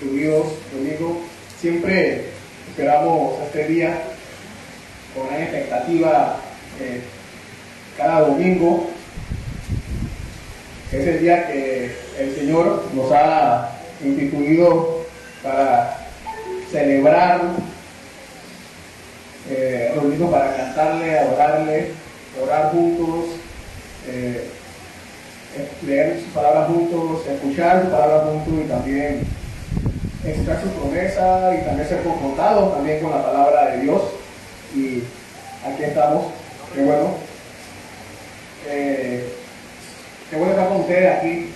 incluidos conmigo. Siempre esperamos este día con gran expectativa. Cada domingo es el día que el Señor nos ha instituido para celebrar, reunirnos para cantarle, adorarle, orar juntos, leer sus palabras juntos, escuchar sus palabras juntos y también escuchar su promesa y también ser confrontados también con la palabra de Dios. Y aquí estamos, qué bueno. Qué bueno estar con ustedes aquí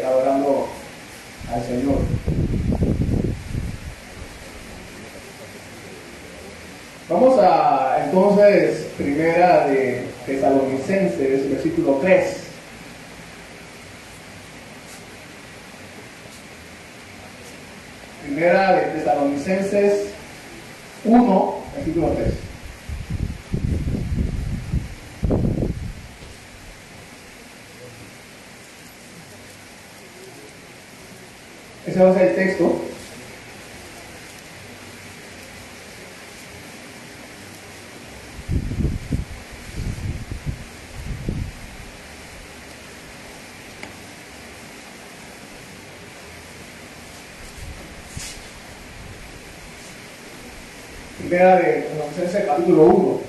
adorando al Señor. Vamos a entonces primera de Tesalonicenses, versículo 3. Primera de Tesalonicenses 1, versículo 3. Ese va a ser el texto. Primera de Tesalonicenses capítulo 1.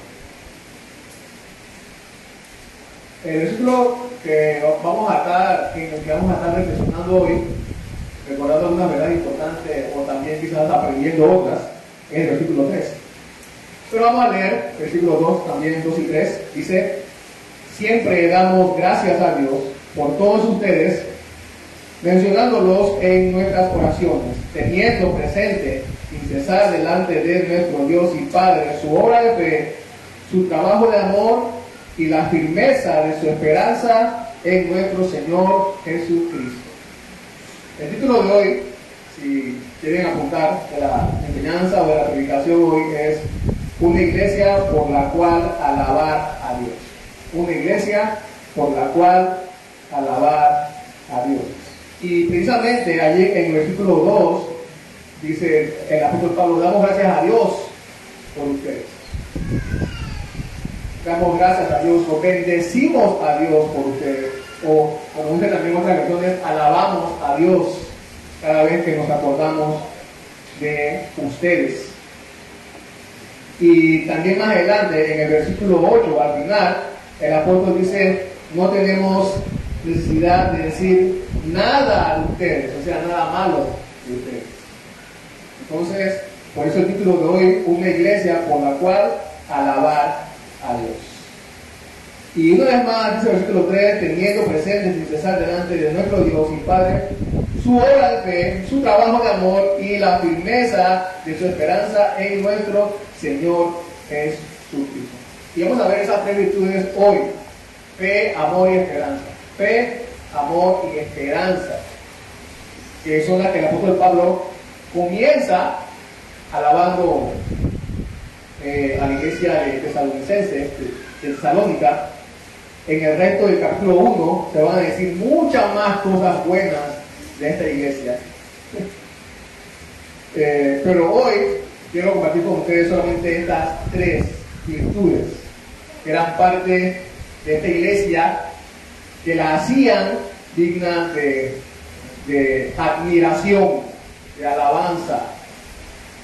El versículo que vamos a estar reflexionando hoy, recordando algunas verdades importantes o también quizás aprendiendo otras, es el versículo 3. Pero vamos a leer versículos 2, también 2 y 3. Dice: siempre damos gracias a Dios por todos ustedes, mencionándolos en nuestras oraciones, teniendo presente sin cesar delante de nuestro Dios y Padre su obra de fe, su trabajo de amor y la firmeza de su esperanza en nuestro Señor Jesucristo. El título de hoy, si quieren apuntar de la enseñanza o de la predicación hoy, es una iglesia por la cual alabar a Dios. Una iglesia por la cual alabar a Dios. Y precisamente allí en el versículo 2 dice el apóstol Pablo: damos gracias a Dios por ustedes. Damos gracias a Dios o bendecimos a Dios por ustedes. O como dice también otras versiones, alabamos a Dios cada vez que nos acordamos de ustedes. Y también más adelante, en el versículo 8, al final, el apóstol dice: no tenemos necesidad de decir nada de ustedes, o sea, nada malo de ustedes. Entonces, por eso el título de hoy, una iglesia por la cual alabar a Dios. Y una vez más, dice el versículo 3, teniendo presente sin cesar delante de nuestro Dios y Padre su obra de fe, su trabajo de amor y la firmeza de su esperanza en nuestro Señor Jesucristo. Y vamos a ver esas tres virtudes hoy: fe, amor y esperanza. Fe, amor y esperanza, que son las que el apóstol Pablo comienza alabando a la iglesia de Tesalonicenses, de Tesalónica. En el resto del capítulo 1 se van a decir muchas más cosas buenas de esta iglesia. Pero hoy quiero compartir con ustedes solamente estas tres virtudes que eran parte de esta iglesia, que la hacían digna de admiración, de alabanza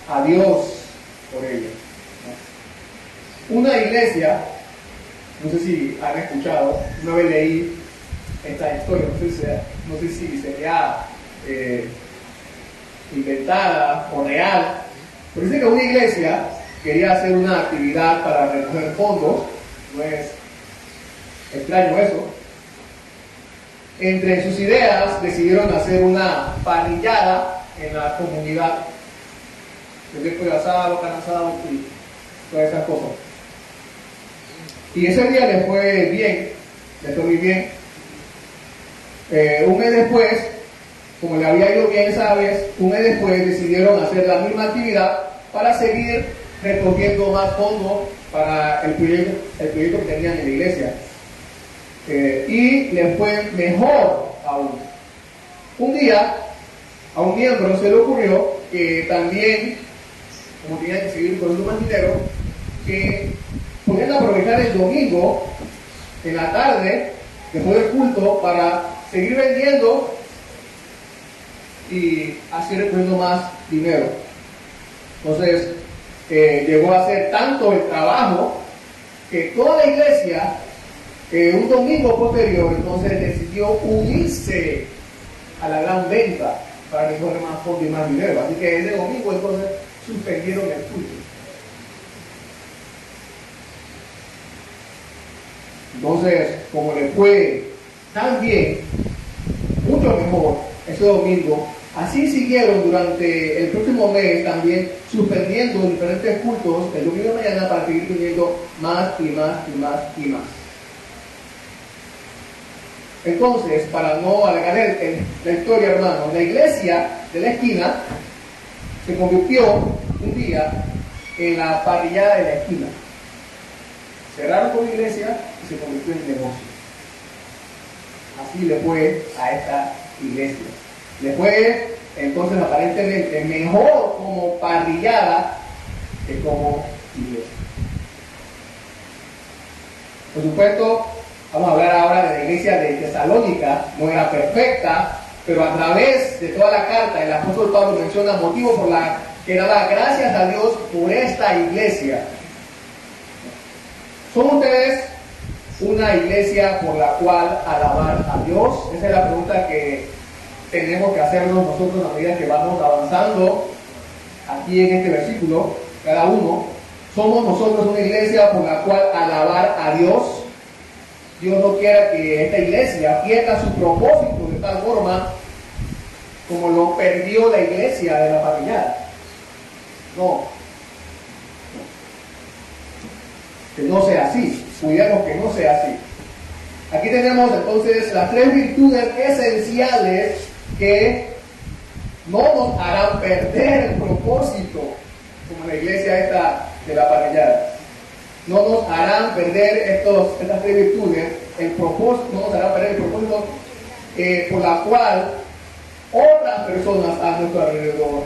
a Dios por ella. Una iglesia, no sé si han escuchado, una vez leí esta historia, no sé si sería inventada o real, pero dice que una iglesia quería hacer una actividad para recoger fondos. No es extraño eso. Entre sus ideas decidieron hacer una parrillada en la comunidad, después de asado, carne asada y todas esas cosas. Y ese día les fue bien, les fue muy bien. Un mes después, como le había ido bien esa vez, un mes después decidieron hacer la misma actividad para seguir recogiendo más fondos para el proyecto que tenían en la iglesia. Y les fue mejor aún. Un día, a un miembro se le ocurrió que también, como tenía que seguir con más dinero, que podían aprovechar el domingo en la tarde, después del culto, para seguir vendiendo y así recogiendo más dinero. Entonces, llegó a ser tanto el trabajo que toda la iglesia, un domingo posterior, entonces decidió unirse a la gran venta para recoger más fondos y más dinero. Así que ese domingo entonces suspendieron el culto. Entonces, como le fue tan bien, mucho mejor ese domingo, así siguieron durante el próximo mes también suspendiendo diferentes cultos el domingo de mañana para seguir teniendo más y más y más y más. Entonces, para no alargar la historia, hermano, la iglesia de la esquina se convirtió un día en la parrillada de la esquina. Cerraron con la iglesia y se convirtió en negocio. Así le fue a esta iglesia. Le fue entonces aparentemente mejor como parrillada que como iglesia. Por supuesto, vamos a hablar ahora de la iglesia de Tesalónica. No era perfecta, pero a través de toda la carta el apóstol Pablo menciona motivos por la que daba gracias a Dios por esta iglesia. ¿Son ustedes una iglesia por la cual alabar a Dios? Esa es la pregunta que tenemos que hacernos nosotros a medida que vamos avanzando aquí en este versículo, cada uno. ¿Somos nosotros una iglesia por la cual alabar a Dios? Dios no quiere que esta iglesia pierda su propósito de tal forma como lo perdió la iglesia de la parrillada. No. Que no sea así. Cuidemos que no sea así. Aquí tenemos entonces las tres virtudes esenciales que no nos harán perder el propósito, como la iglesia esta de la parrillada. No nos harán perder estas tres virtudes, el propósito, no nos harán perder el propósito por la cual otras personas a nuestro alrededor,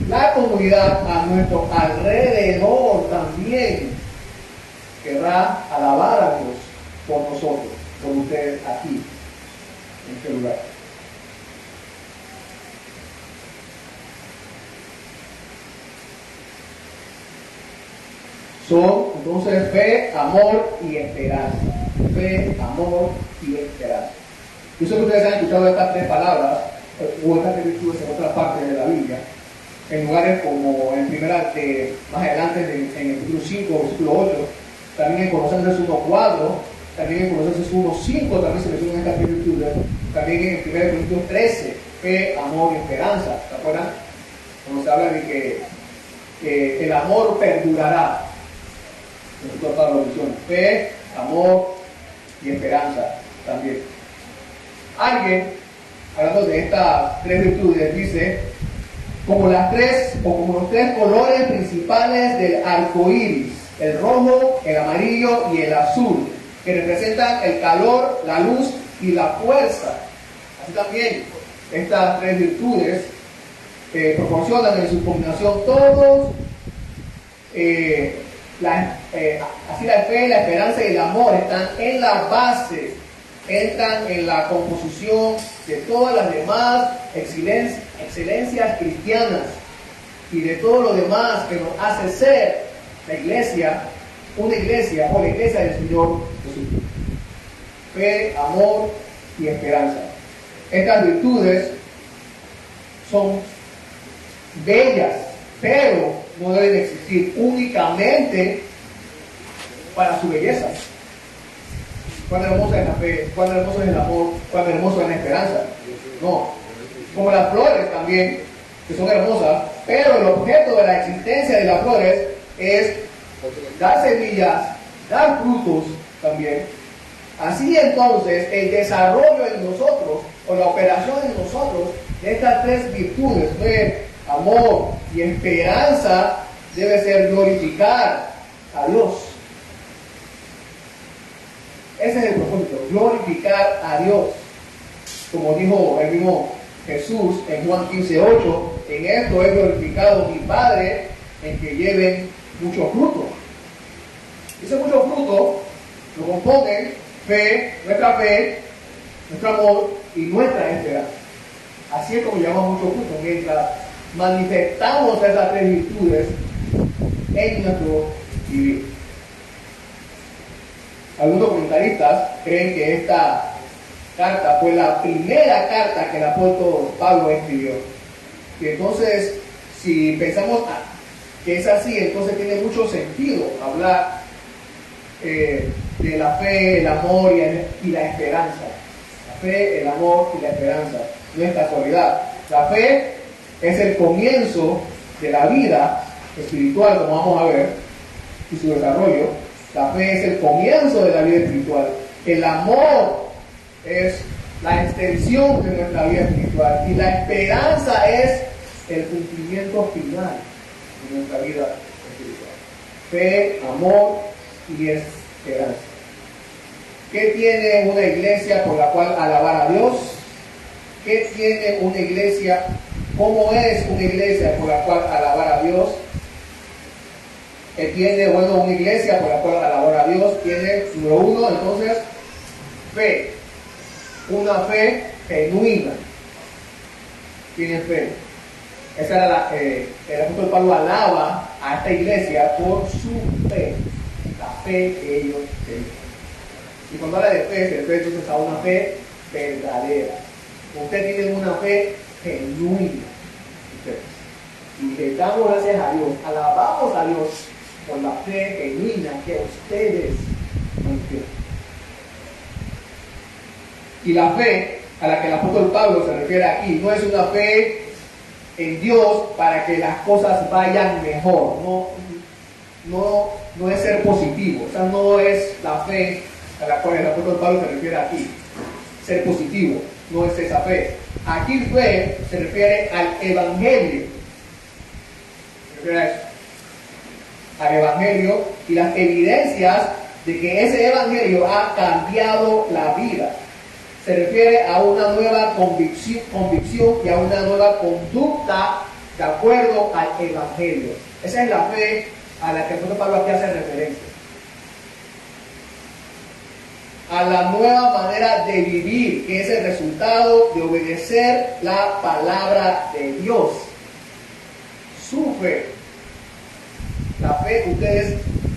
la comunidad a nuestro alrededor también querrá alabar a Dios por nosotros, por ustedes aquí, en este lugar. Son entonces fe, amor y esperanza. Fe, amor y esperanza. Yo sé que ustedes han escuchado estas tres palabras o estas tres virtudes en otras partes de la Biblia, en lugares como en primera, más adelante en el capítulo 5, versículo 8, también en Colosenses 1:4, también en Colosenses 1:5 también se mencionan estas tres virtudes, también en 1 Corintios 13, fe, amor y esperanza. ¿Se acuerdan? Cuando se habla de que el amor perdurará. Nosotros para la visión, fe, amor y esperanza también. Alguien, hablando de estas tres virtudes, dice como los tres colores principales del arco iris, el rojo, el amarillo y el azul, que representan el calor, la luz y la fuerza. Así también estas tres virtudes proporcionan en su combinación todos así la fe, la esperanza y el amor están en la base, entran en la composición de todas las demás excelencias cristianas y de todo lo demás que nos hace ser la iglesia, una iglesia o la iglesia del Señor Jesús. Fe, amor y esperanza. Estas virtudes son bellas, pero no deben existir únicamente para su belleza. Cuán hermosa es la fe, cuán hermoso es el amor, cuán hermoso es la esperanza. No. Como las flores también, que son hermosas, pero el objeto de la existencia de las flores es dar semillas, dar frutos también. Así entonces, el desarrollo en nosotros, o la operación en nosotros, de estas tres virtudes, fe, amor y esperanza, debe ser glorificar a Dios. Ese es el propósito, glorificar a Dios. Como dijo el mismo Jesús en Juan 15:8, en esto he glorificado mi Padre, en que lleven mucho fruto. Ese mucho fruto lo componen fe, nuestro amor y nuestra esperanza. Así es como llevamos mucho fruto, mientras manifestamos esas tres virtudes en nuestro vivir. Algunos comentaristas creen que esta carta fue la primera carta que el apóstol Pablo escribió. Y entonces, si pensamos que es así, entonces tiene mucho sentido hablar de la fe, el amor y la esperanza. La fe, el amor y la esperanza. No es casualidad. La fe es el comienzo de la vida espiritual, como vamos a ver, y su desarrollo. La fe es el comienzo de la vida espiritual. El amor es la extensión de nuestra vida espiritual. Y la esperanza es el cumplimiento final de nuestra vida espiritual. Fe, amor y esperanza. ¿Qué tiene una iglesia por la cual alabar a Dios? ¿Qué tiene una iglesia? ¿Cómo es una iglesia por la cual alabar a Dios? ¿Qué tiene, una iglesia por la cual alabar a Dios? Tiene, número uno, entonces, fe. Una fe genuina. Tiene fe. Esa era el apóstol Pablo alaba a esta iglesia por su fe. La fe que ellos tenían. Y cuando habla de fe, se refiere entonces a una fe verdadera. Usted tiene una fe genuina. Y le damos gracias a Dios, alabamos a Dios por la fe genuina que ustedes mantienen. Y la fe a la que el apóstol Pablo se refiere aquí no es una fe en Dios para que las cosas vayan mejor. No es ser positivo. O sea, no es la fe a la cual el apóstol Pablo se refiere aquí. Ser positivo. No es esa fe. Aquí fe se refiere al Evangelio. Se refiere a eso. Al Evangelio y las evidencias de que ese Evangelio ha cambiado la vida. Se refiere a una nueva convicción y a una nueva conducta de acuerdo al Evangelio. Esa es la fe a la que el apóstol Pablo aquí hace referencia. A la nueva manera de vivir, que es el resultado de obedecer la palabra de Dios. Su fe. La fe que ustedes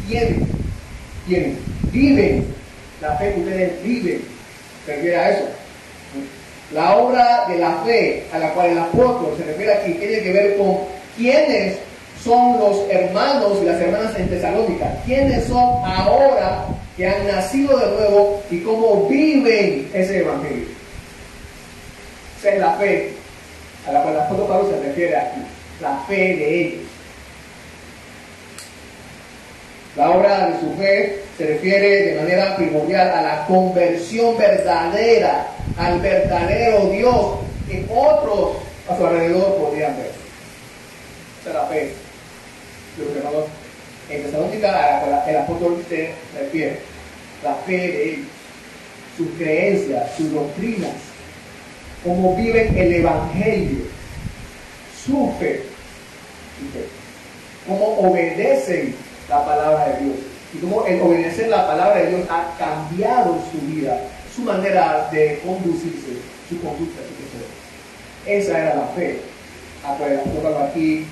tienen. Viven. La fe que ustedes viven. Se refiere a eso. La obra de la fe a la cual el apóstol se refiere aquí tiene que ver con quiénes son los hermanos y las hermanas en Tesalónica, quiénes son ahora que han nacido de nuevo y cómo viven ese evangelio. Esa es la fe a la cual el apóstol Pablo se refiere aquí, la fe de ellos. La obra de su fe se refiere de manera primordial a la conversión verdadera, al verdadero Dios que otros a su alrededor podrían ver. Esa es la fe de los hermanos en Tesalónica a la cual el apóstol se refiere. La fe de ellos, sus creencias, sus doctrinas, cómo viven el evangelio, su fe, cómo obedecen la palabra de Dios y cómo el obedecer la palabra de Dios ha cambiado su vida, su manera de conducirse, su conducta, su proceder. Esa era la fe a cual el apóstol aquí,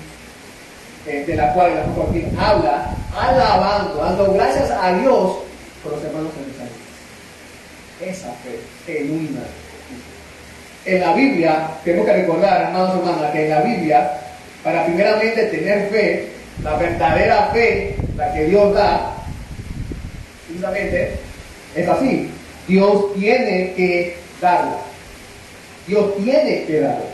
de la cual el apóstol aquí habla, alabando, dando gracias a Dios por los hermanos en Esa fe genuina. En la Biblia, tenemos que recordar, hermanos y hermanas, que en la Biblia, para primeramente tener fe, la verdadera fe, la que Dios da, precisamente, es así. Dios tiene que darla. Dios tiene que darla.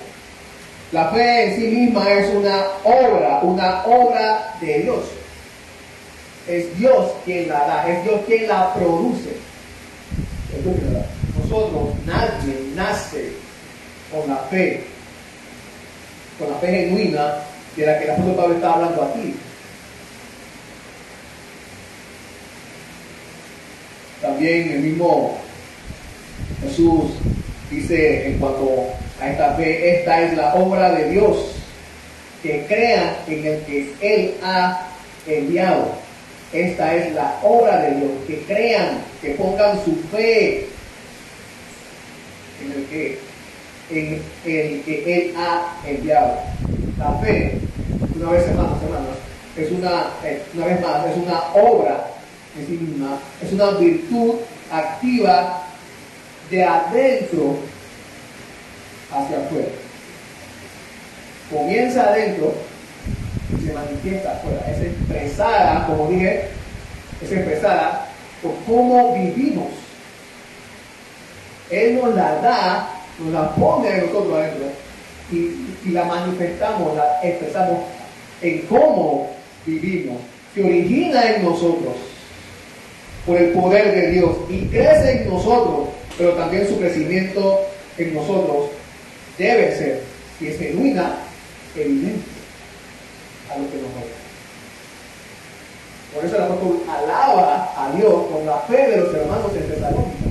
La fe en sí misma es una obra de Dios. Es Dios quien la da, es Dios quien la produce. Es Dios quien la da. Nosotros, nadie nace con la fe genuina de la que el apóstol Pablo está hablando aquí. También el mismo Jesús dice en cuanto a esta fe. Esta es la obra de Dios, que crean en el que Él ha enviado. Esta es la obra de Dios, que crean, que pongan su fe en el que Él ha enviado. La fe, una vez hermanos, es una vez más, es una obra en sí misma, es una virtud activa de adentro hacia afuera. Comienza adentro y se manifiesta afuera. Es expresada, como dije, es expresada por cómo vivimos. Él nos la da, nos la pone en nosotros adentro y la manifestamos, la expresamos en cómo vivimos. Se origina en nosotros por el poder de Dios y crece en nosotros, pero también su crecimiento en nosotros debe ser, si es genuina, evidente a lo que nos rodea. Por eso el apóstol alaba a Dios con la fe de los hermanos en Tesalónica.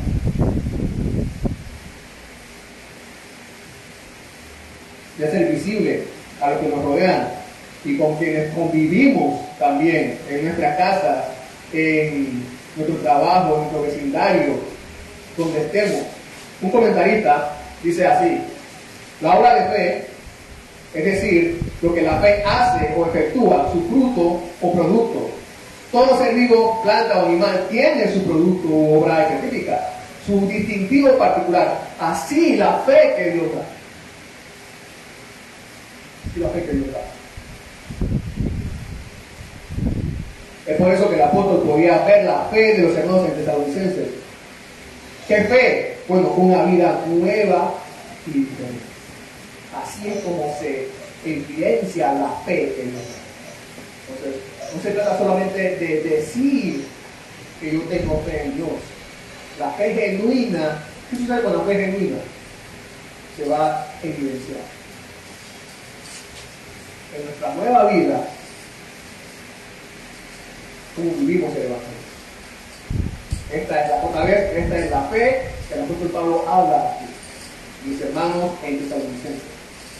De ser visible a los que nos rodean y con quienes convivimos también en nuestra casa, en nuestro trabajo, en nuestro vecindario, donde estemos. Un comentarista dice así: la obra de fe, es decir, lo que la fe hace o efectúa, su fruto o producto. Todo ser vivo, planta o animal, tiene su producto u obra específica, su distintivo particular. Así la fe que Dios da. Así la fe que Dios da. Es por eso que el apóstol podía ver la fe de los hermanos tesalonicenses. ¿Qué fe? Bueno, una vida nueva y diferente. Así es como se evidencia la fe en Dios. Entonces, no se trata solamente de decir que yo tengo fe en Dios. La fe genuina, ¿qué sucede con la fe genuina? Se va a evidenciar. En nuestra nueva vida, cómo vivimos el Evangelio. Esta es la fe que el apóstol Pablo habla aquí, mis hermanos en Tesalonicenses.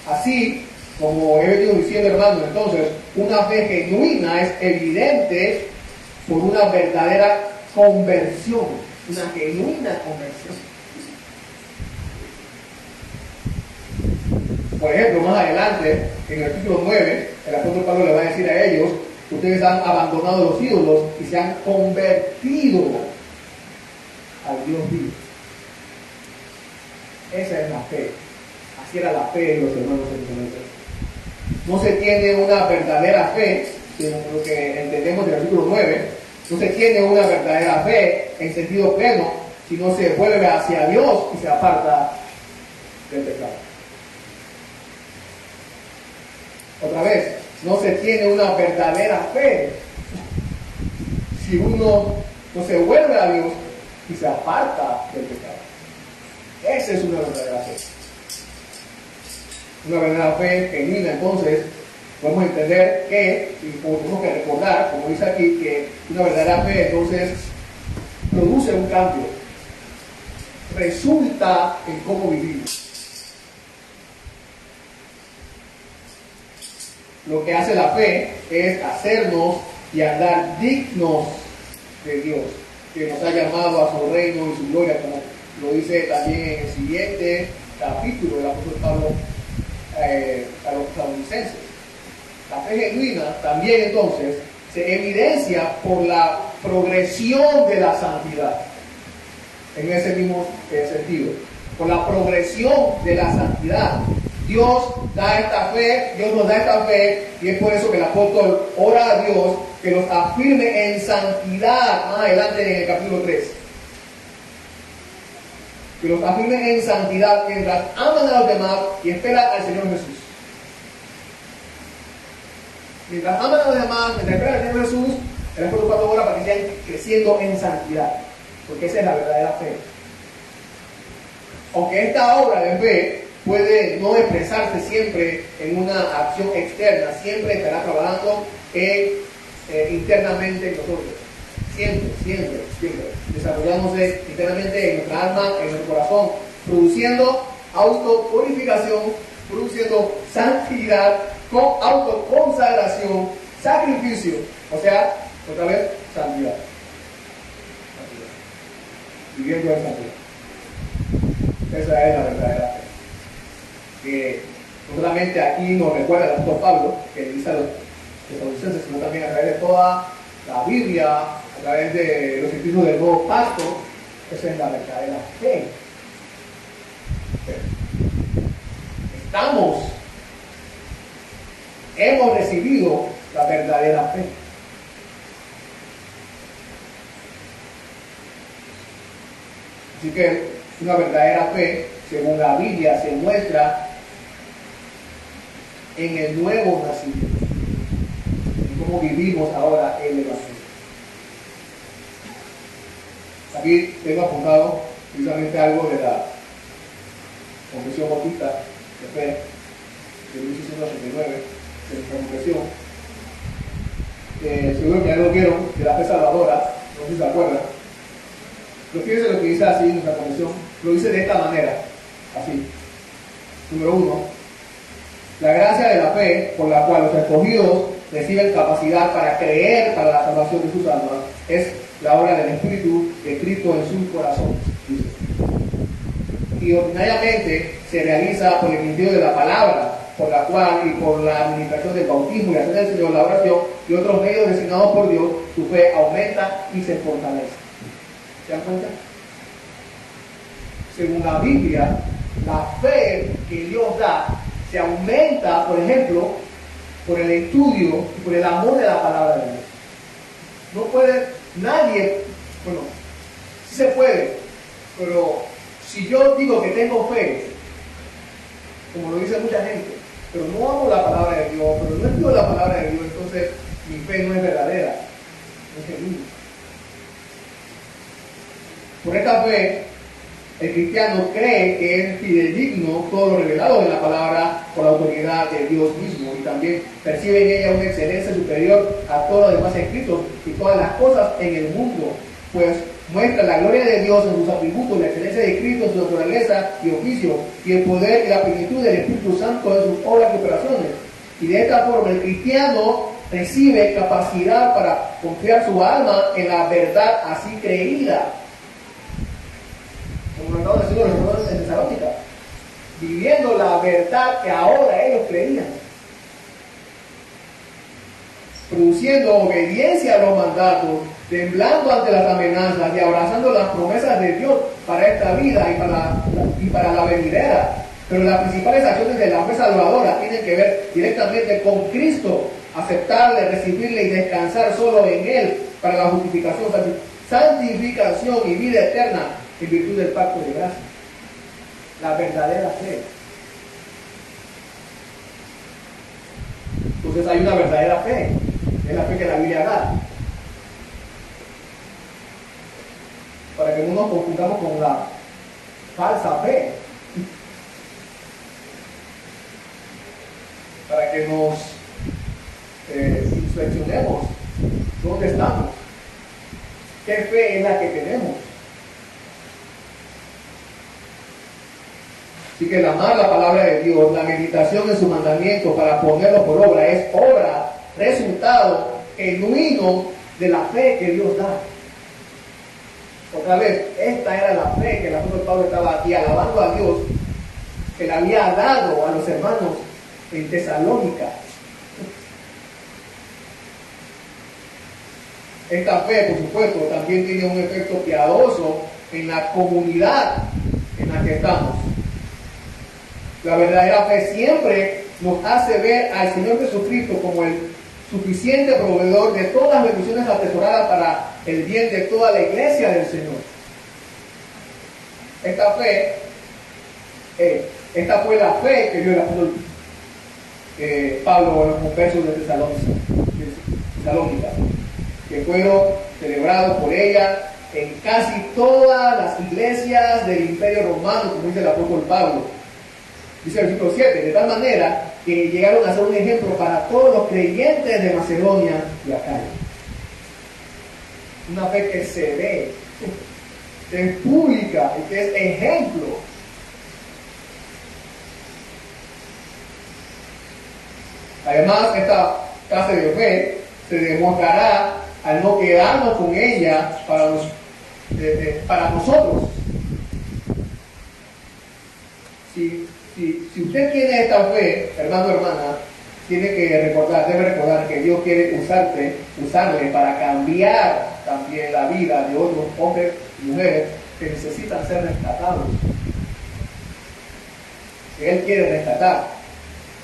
Así como he venido diciendo, hermanos, entonces, una fe genuina es evidente por una verdadera conversión, una genuina conversión. Por ejemplo, más adelante, en el capítulo 9, el apóstol Pablo le va a decir a ellos: ustedes han abandonado los ídolos y se han convertido al Dios vivo. Esa es la fe. Así era la fe de los hermanos en no se tiene una verdadera fe, sino lo que entendemos del artículo 9, no se tiene una verdadera fe en sentido pleno, si no se vuelve hacia Dios y se aparta del pecado. Otra vez, no se tiene una verdadera fe si uno no se vuelve a Dios y se aparta del pecado. Esa es una verdadera fe. Una verdadera fe genuina, entonces, podemos entender que, y tenemos que recordar, como dice aquí, que una verdadera fe, entonces, produce un cambio. Resulta en cómo vivimos. Lo que hace la fe es hacernos y andar dignos de Dios, que nos ha llamado a su reino y su gloria, como lo dice también en el siguiente capítulo del apóstol Pablo a los tesalonicenses. La fe genuina también entonces se evidencia por la progresión de la santidad, en ese mismo sentido, por la progresión de la santidad. Dios da esta fe, Dios nos da esta fe, y es por eso que el apóstol ora a Dios que los afirme en santidad más adelante en el capítulo 3. Que los afirme en santidad mientras aman a los demás y esperan al Señor Jesús. Mientras aman a los demás, mientras esperan al Señor Jesús, el apóstol Pablo ora para que sigan creciendo en santidad, porque esa es la verdadera fe. Aunque esta obra de fe puede no expresarse siempre en una acción externa, siempre estará trabajando internamente en nosotros. Siempre, desarrollándose internamente en nuestra alma, en nuestro corazón, produciendo autopurificación, produciendo santidad, con autoconsagración, sacrificio. O sea, otra vez, santidad. Viviendo en santidad. Esa es la verdadera fe. Que no solamente aquí nos recuerda el apóstol Pablo, que dice a los tesalonicenses, sino también a través de toda la Biblia, a través de los escritos del Nuevo Pacto. Esa es la verdadera fe. Hemos recibido la verdadera fe. Así que una verdadera fe, según la Biblia, se muestra en el nuevo nacimiento, en cómo vivimos ahora el Evangelio. Aquí tengo apuntado precisamente algo de la Confesión Bautista de Fe de 1689, de nuestra confesión. Seguro que ya lo vieron, de la fe salvadora, no sé si se acuerdan. Pero fíjense lo que dice así nuestra confesión, lo dice de esta manera, así. Número 1, la gracia de la fe por la cual los escogidos reciben capacidad para creer para la salvación de sus almas es la obra del Espíritu escrito en sus corazones, dice. Y ordinariamente se realiza por el ministerio de la palabra, por la cual y por la administración del bautismo y la cena del Señor, la oración y otros medios designados por Dios, su fe aumenta y se fortalece. ¿Se dan cuenta? Según la Biblia, la fe que Dios da se aumenta, por ejemplo, por el estudio y por el amor de la palabra de Dios. No puede nadie, bueno, sí se puede, pero si yo digo que tengo fe, como lo dice mucha gente, pero no amo la palabra de Dios, pero no estudio la palabra de Dios, entonces mi fe no es verdadera, no es genuina. Por esta fe, el cristiano cree que es fidedigno todo lo revelado de la palabra por la autoridad de Dios mismo, y también percibe en ella una excelencia superior a todos los demás escritos y todas las cosas en el mundo, pues muestra la gloria de Dios en sus atributos, la excelencia de Cristo en su naturaleza y oficio, y el poder y la plenitud del Espíritu Santo en sus obras y operaciones. Y de esta forma el cristiano recibe capacidad para confiar su alma en la verdad así creída. Como lo estaban diciendo los hermanos en Tesalónica, viviendo la verdad que ahora ellos creían, produciendo obediencia a los mandatos, temblando ante las amenazas y abrazando las promesas de Dios para esta vida y para la venidera. Pero las principales acciones de la fe salvadora tienen que ver directamente con Cristo, aceptarle, recibirle y descansar solo en Él para la justificación, santificación y vida eterna en virtud del pacto de gracia. La verdadera fe. Entonces hay una verdadera fe, es la fe que la Biblia da. Para que no nos confundamos con la falsa fe. Para que nos inspeccionemos dónde estamos, qué fe es la que tenemos. Así que el amar la palabra de Dios, la meditación en su mandamiento para ponerlo por obra, es obra, resultado genuino de la fe que Dios da. Otra vez, esta era la fe que el apóstol Pablo estaba aquí alabando a Dios, que le había dado a los hermanos en Tesalónica. Esta fe, por supuesto, también tiene un efecto piadoso en la comunidad en la que estamos. La verdadera fe siempre nos hace ver al Señor Jesucristo como el suficiente proveedor de todas las bendiciones atesoradas para el bien de toda la iglesia del Señor. Esta fue la fe que dio el apóstol Pablo en los conversos de Tesalónica, que fueron celebrados por ella en casi todas las iglesias del Imperio Romano, como dice el apóstol Pablo. Dice el versículo 7, de tal manera que llegaron a ser un ejemplo para todos los creyentes de Macedonia y Acaya. Una fe que se ve, que es pública y que es ejemplo. Además, esta clase de fe se demostrará al no quedarnos con ella para nosotros. Si usted tiene esta fe, hermano o hermana, debe recordar que Dios quiere usarle para cambiar también la vida de otros hombres y mujeres que necesitan ser rescatados. Que Él quiere rescatar.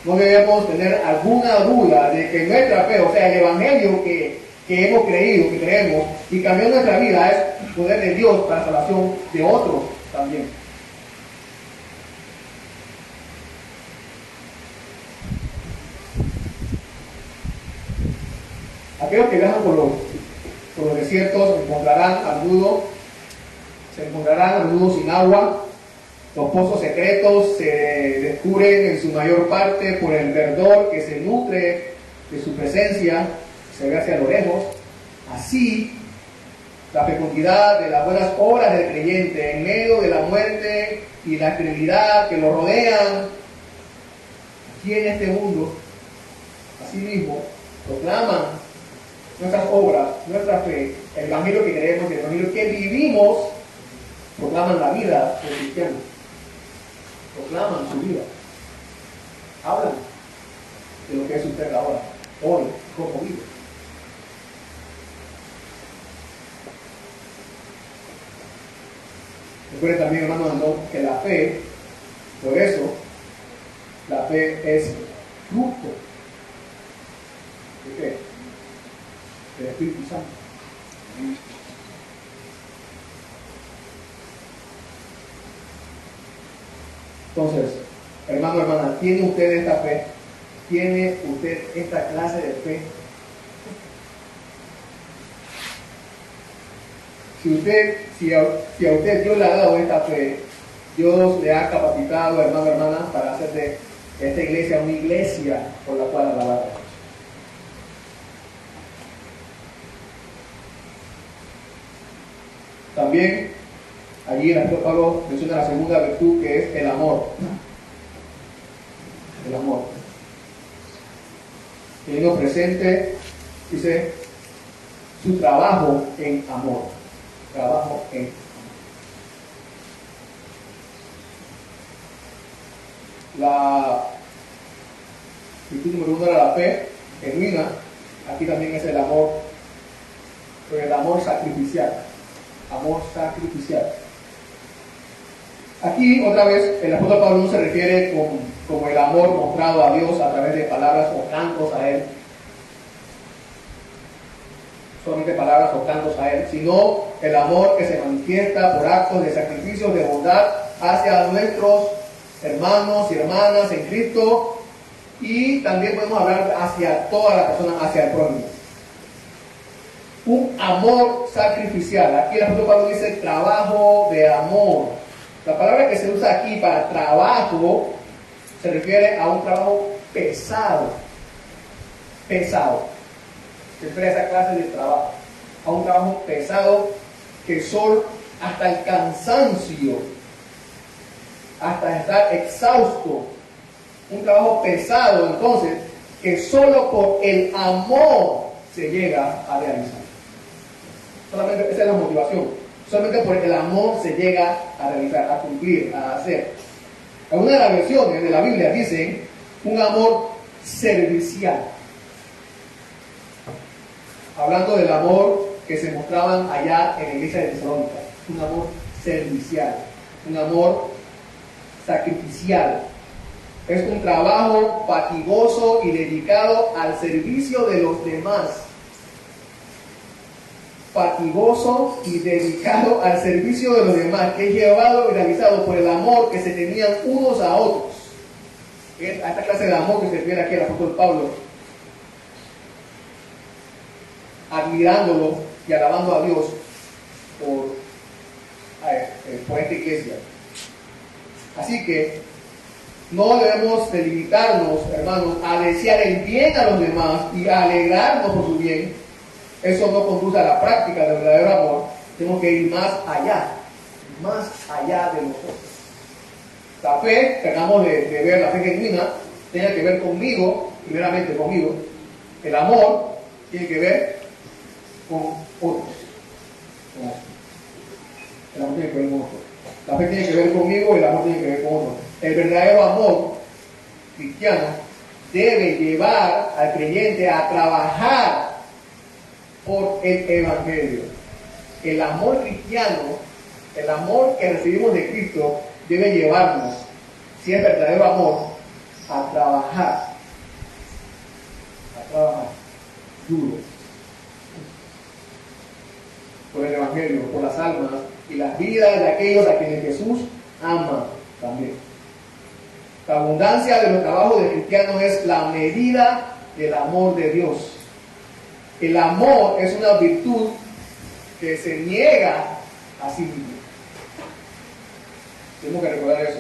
No debemos tener alguna duda de que nuestra fe, o sea, el evangelio que hemos creído, que creemos, y cambió nuestra vida es poder de Dios para la salvación de otros también. Aquellos que viajan por los desiertos se encontrarán a menudo sin agua. Los pozos secretos se descubren en su mayor parte por el verdor que se nutre de su presencia, se ve hacia lo lejos. Así, la fecundidad de las buenas obras del creyente en medio de la muerte y la esterilidad que lo rodean aquí en este mundo, así mismo, proclaman nuestras obras, nuestra fe, el evangelio que creemos, el evangelio que vivimos, proclaman la vida del cristiano. Proclaman su vida. Hablan de lo que es usted ahora, hoy, cómo vive. Recuerde también, hermano, que la fe, por eso, la fe es fruto. ¿De qué? Del Espíritu Santo. Entonces, hermano, hermana, ¿tiene usted esta fe? ¿Tiene usted esta clase de fe? Si a usted Dios le ha dado esta fe, Dios le ha capacitado, hermano, hermana, para hacer de esta iglesia una iglesia por la cual alabar a Dios. También, allí el apóstol Pablo menciona la segunda virtud, que es el amor. El amor. Teniendo presente, dice, su trabajo en amor. Trabajo en amor. La virtud número 1 era la fe genuina. Aquí también es el amor, pero el amor sacrificial. Amor sacrificial. Aquí otra vez el apóstol Pablo no se refiere como el amor mostrado a Dios a través de palabras o cantos a Él, solamente palabras o cantos a Él, sino el amor que se manifiesta por actos de sacrificio, de bondad hacia nuestros hermanos y hermanas en Cristo, y también podemos hablar hacia toda la persona, hacia el prójimo. Un amor sacrificial. Aquí el apóstol Pablo dice trabajo de amor. La palabra que se usa aquí para trabajo se refiere a un trabajo pesado. Pesado. Se refiere a esa clase de trabajo. A un trabajo pesado que son hasta el cansancio, hasta estar exhausto. Un trabajo pesado, entonces, que solo por el amor se llega a realizar. Solamente esa es la motivación. Solamente por el amor se llega a realizar, a cumplir, a hacer. Algunas de las versiones de la Biblia dicen un amor servicial. Hablando del amor que se mostraban allá en la iglesia de Tesalónica. Un amor servicial. Un amor sacrificial. Es un trabajo fatigoso y dedicado al servicio de los demás. Fatigoso y dedicado al servicio de los demás, que es llevado y realizado por el amor que se tenían unos a otros. Es a esta clase de amor que se refiere aquí el apóstol Pablo, admirándolo y alabando a Dios por esta iglesia. Así que no debemos delimitarnos, hermanos, a desear el bien a los demás y a alegrarnos por su bien. Eso no conduce a la práctica del verdadero amor. Tenemos que ir más allá de nosotros. La fe, tratamos de ver la fe genuina, tiene que ver conmigo primeramente conmigo. El amor tiene que ver con otros. El amor tiene que ver con otros. La fe tiene que ver conmigo, el amor tiene que ver con otros. El verdadero amor cristiano debe llevar al creyente a trabajar por el Evangelio. El amor cristiano, el amor que recibimos de Cristo, debe llevarnos, si es verdadero amor, a trabajar duro por el Evangelio, por las almas y las vidas de aquellos a quienes Jesús ama también. La abundancia de los trabajos de cristianos es la medida del amor de Dios. El amor es una virtud que se niega a sí mismo. Tenemos que recordar eso.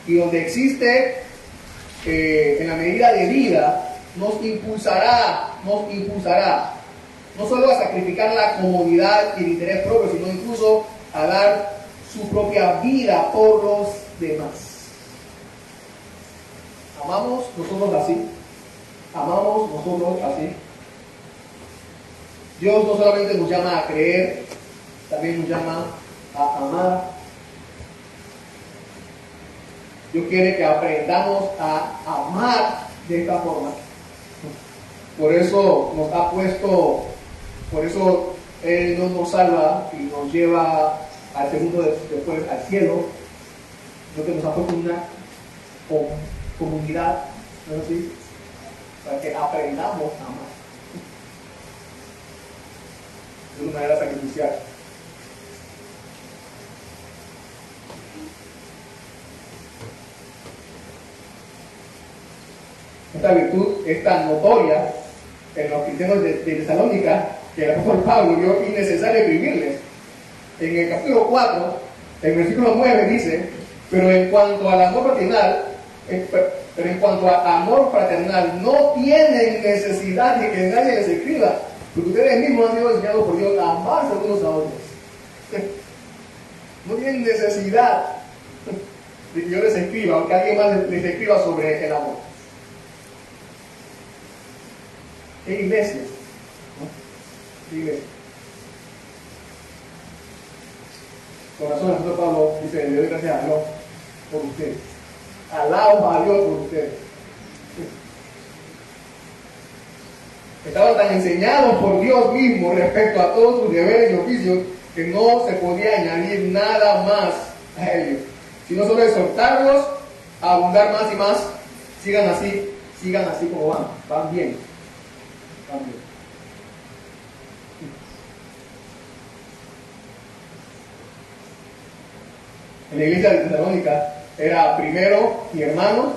Y donde existe, en la medida de vida, nos impulsará, no solo a sacrificar la comodidad y el interés propio, sino incluso a dar su propia vida por los demás. ¿Amamos nosotros así? ¿Amamos nosotros así? Dios no solamente nos llama a creer, también nos llama a amar. Dios quiere que aprendamos a amar de esta forma. Por eso nos ha puesto, por eso Él no nos salva y nos lleva al segundo después al cielo, sino que nos ha puesto una comunidad, ¿no es así? Para que aprendamos a amar de una manera sacrificial. Esta virtud es tan notoria en los cristianos de Tesalónica que el apóstol Pablo vio innecesario escribirles. En el capítulo 4, el versículo 9 dice: pero en cuanto al amor fraternal, no tienen necesidad de que nadie les escriba, porque ustedes mismos han sido enseñados por Dios a amarse unos a otros. No tienen necesidad de que yo les escriba o que alguien más les escriba sobre el amor. ¿Qué iglesia? ¿Qué iglesia? Con razón, el apóstol Pablo dice: le doy gracias a Dios por ustedes. Alabo a Dios por ustedes. Estaban tan enseñados por Dios mismo respecto a todos sus deberes y oficios que no se podía añadir nada más a ellos, sino solo exhortarlos a abundar más y más. Sigan así como van bien. En la iglesia de Tesalónica era primero mi hermano,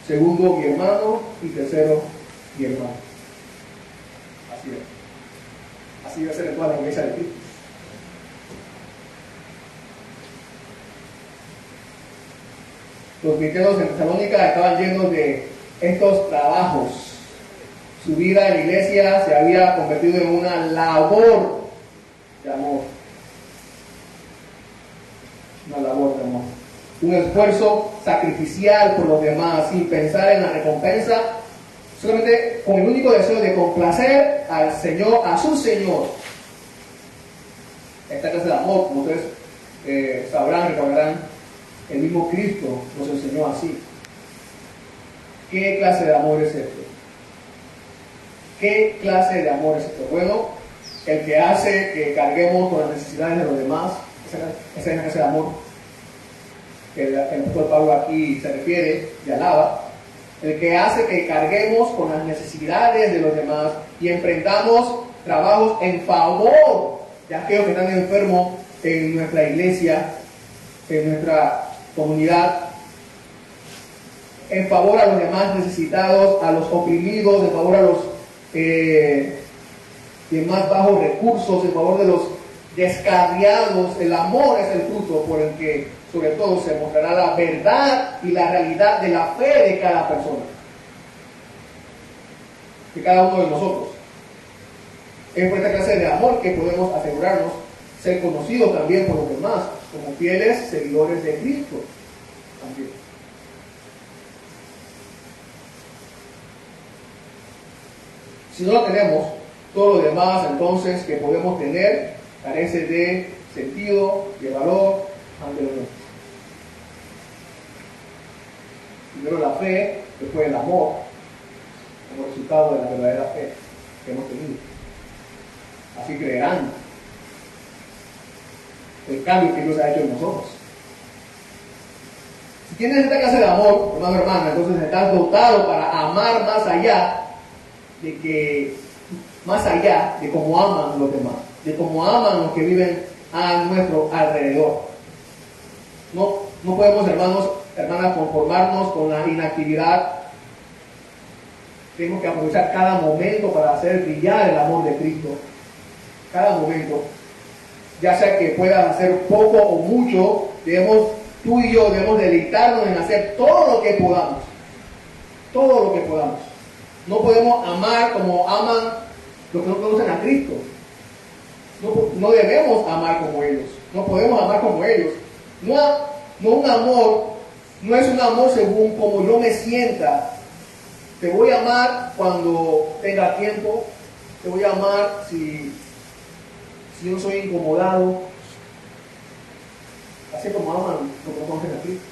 segundo mi hermano y tercero mi hermano. Así debe ser en toda la iglesia de Cristo. Los cristianos en Tesalónica estaban llenos de estos trabajos. Su vida en la iglesia se había convertido en una labor de amor. Una labor de amor. Un esfuerzo sacrificial por los demás, sin pensar en la recompensa, solamente con el único deseo de complacer al Señor, a su Señor. Esta clase de amor, como ustedes sabrán, recordarán, el mismo Cristo nos enseñó así. ¿Qué clase de amor es este? ¿Qué clase de amor es esto? Bueno, el que hace que carguemos con las necesidades de los demás, esa es la clase de amor que el apóstol Pablo aquí se refiere y alaba. El que hace que carguemos con las necesidades de los demás y emprendamos trabajos en favor de aquellos que están enfermos en nuestra iglesia, en nuestra comunidad, en favor a los demás necesitados, a los oprimidos, en favor a los de más bajos recursos, en favor de los descarriados. El amor es el fruto por el que sobre todo se mostrará la verdad y la realidad de la fe de cada persona, de cada uno de nosotros. Es por esta clase de amor que podemos asegurarnos ser conocidos también por los demás como fieles seguidores de Cristo también. Si no lo tenemos, todo lo demás entonces que podemos tener carece de sentido, de valor ante los demás. Primero la fe, después el amor, como resultado de la verdadera fe que hemos tenido. Así creerán el cambio que Dios ha hecho en nosotros. Si tienes esta clase de amor, hermano, hermana, entonces estás dotado para amar más allá de cómo aman los demás, de cómo aman los que viven a nuestro alrededor. No podemos, hermanas, conformarnos con la inactividad. Tenemos que aprovechar cada momento para hacer brillar el amor de Cristo. Cada momento. Ya sea que puedas hacer poco o mucho, tú y yo debemos deleitarnos en hacer todo lo que podamos. Todo lo que podamos. No podemos amar como aman los que no conocen a Cristo. No debemos amar como ellos. No podemos amar como ellos. No es un amor según como yo me sienta. Te voy a amar cuando tenga tiempo. Te voy a amar si yo soy incomodado. Así como aman los que no conocen a Cristo.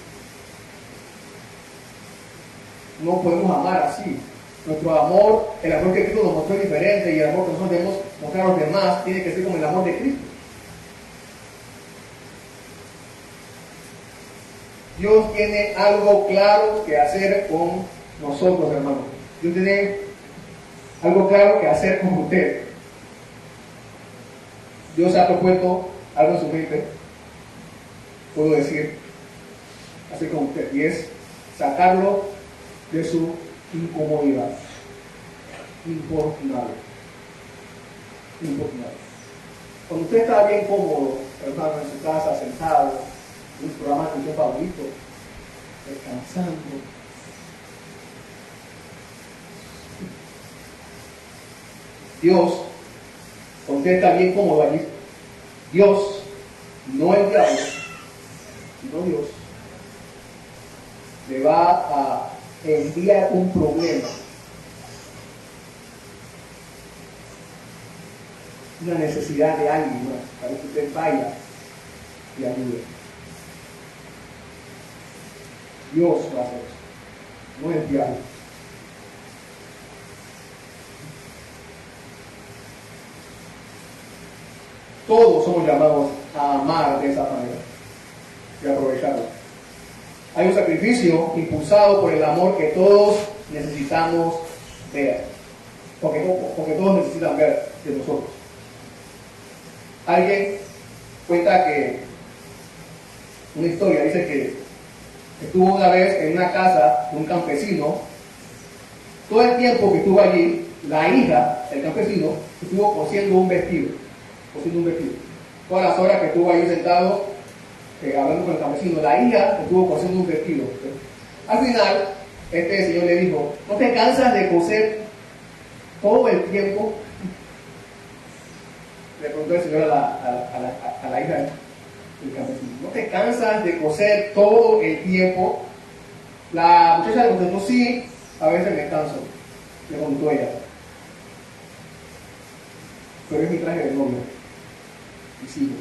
No podemos amar así. Nuestro amor, el amor que Cristo nos mostró es diferente, y el amor que nosotros debemos mostrar a los demás tiene que ser como el amor de Cristo. Dios tiene algo claro que hacer con nosotros, hermanos. Dios tiene algo claro que hacer con usted. Dios ha propuesto algo en su mente, puedo decir, hacer con usted, y es sacarlo de su incomodidad. Importunable. Cuando usted está bien cómodo, hermano, en su casa, sentado, en su programa de atención favorito, descansando, Dios, cuando usted está bien cómodo allí, Dios, no el diablo, sino Dios, le va a enviar un problema, una necesidad de alguien más, para que usted vaya y ayude. Dios va a hacer eso, no el diablo. Todos somos llamados a amar de esa manera y aprovecharlo. Hay un sacrificio impulsado por el amor que todos necesitamos ver, porque todos necesitan ver de nosotros. Alguien cuenta que una historia dice que estuvo una vez en una casa de un campesino. Todo el tiempo que estuvo allí, la hija del campesino estuvo cosiendo un vestido. Todas las horas que estuvo ahí sentado hablando con el campesino, la hija estuvo cosiendo un vestido. Al final, este señor le dijo: ¿no te cansas de coser todo el tiempo? Le preguntó el señor a la hija del campesino: ¿no te cansas de coser todo el tiempo? La muchacha le contestó: sí, a veces me canso. Le contó ella: pero es mi traje de novia. Y sigo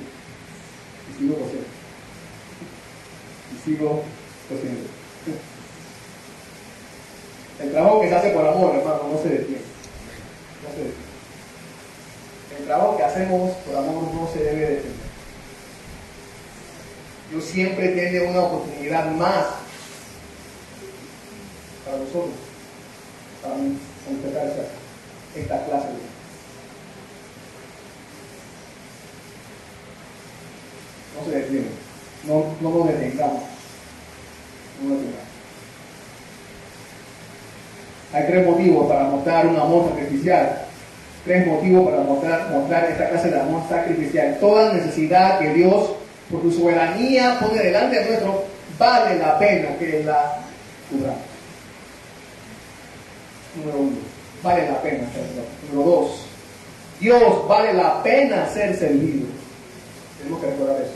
cosiendo. El trabajo que se hace por amor, hermano, no se detiene. El trabajo que hacemos por amor no se debe detener. Dios siempre tiene una oportunidad más para nosotros, para completar esta clase. No se detiene. No nos detengamos. Hay 3 motivos para mostrar un amor sacrificial. 3 motivos para mostrar esta clase de amor sacrificial. Toda necesidad que Dios, por su soberanía, pone delante de nosotros, vale la pena que la cubramos. Número 1, vale la pena hacerlo. Número 2, Dios vale la pena ser servido. Tenemos que recordar eso.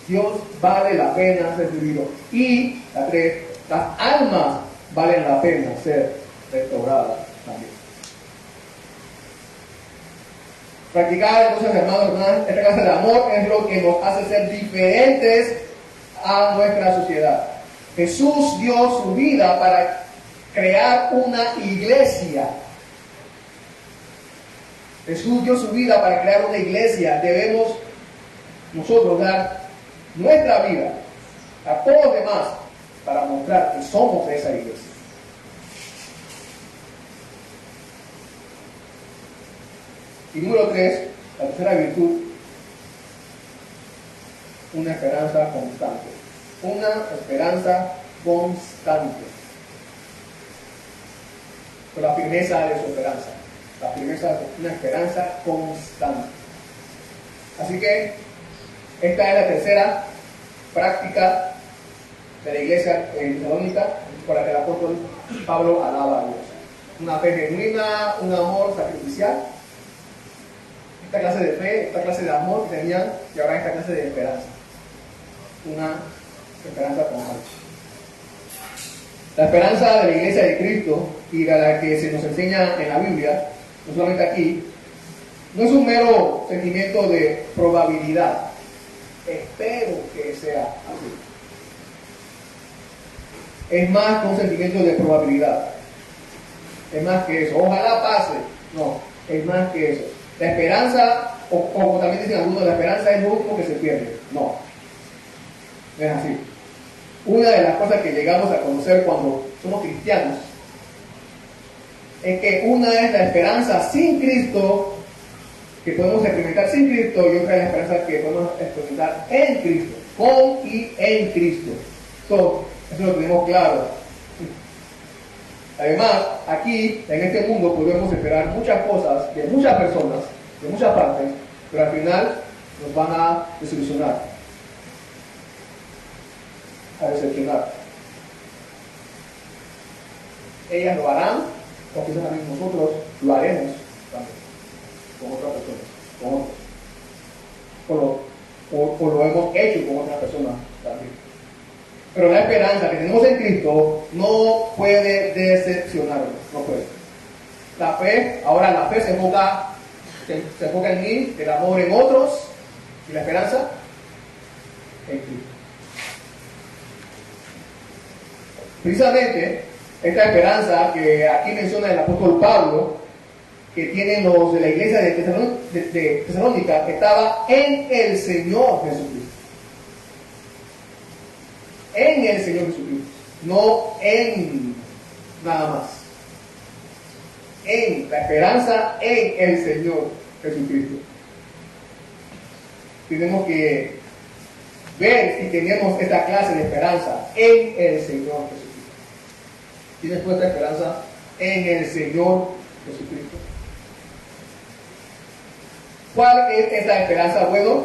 Dios vale la pena ser servido. Y la 3, las almas valen la pena ser restauradas también. Practicar entonces, hermanos, hermanas, esta clase de amor es lo que nos hace ser diferentes a nuestra sociedad. Jesús dio su vida para crear una iglesia. Jesús dio su vida para crear una iglesia. Debemos nosotros dar nuestra vida a todos los demás para mostrar que somos esa iglesia. Y número 3, la tercera virtud, una esperanza constante. Una esperanza constante. Con la firmeza de su esperanza. La firmeza de una esperanza constante. Así que esta es la tercera práctica de la iglesia en Tesalónica por la que el apóstol Pablo alaba a Dios. Una fe genuina, un amor sacrificial. Esta clase de fe, esta clase de amor que tenían, y ahora esta clase de esperanza. Una esperanza constante. La esperanza de la iglesia de Cristo y de la que se nos enseña en la Biblia, no solamente aquí, no es un mero sentimiento de probabilidad. Espero que sea así. Es más que un sentimiento de probabilidad. Es más que eso. Ojalá pase. No, es más que eso. La esperanza, o como también dicen algunos, la esperanza es lo último que se pierde. No, no es así. Una de las cosas que llegamos a conocer cuando somos cristianos es que una es la esperanza sin Cristo, que podemos experimentar sin Cristo, y otra es la esperanza que podemos experimentar en Cristo, con y en Cristo. Eso lo tenemos claro. Además, aquí, en este mundo, podemos esperar muchas cosas de muchas personas, de muchas partes, pero al final nos van a desilusionar, a decepcionar. Ellas lo harán, o quizás también nosotros lo haremos también, con otras personas, con otros. O lo hemos hecho con otras personas también. Pero la esperanza que tenemos en Cristo no puede decepcionarnos, no puede. La fe, ahora la fe se enfoca en mí, el amor en otros, y la esperanza en Cristo. Precisamente, esta esperanza que aquí menciona el apóstol Pablo, que tienen los de la iglesia de Tesalónica, estaba en el Señor Jesucristo. En el Señor Jesucristo, no en nada más. En la esperanza en el Señor Jesucristo. Tenemos que ver si tenemos esta clase de esperanza en el Señor Jesucristo. ¿Tienes puesta esperanza en el Señor Jesucristo? ¿Cuál es esta esperanza? Bueno,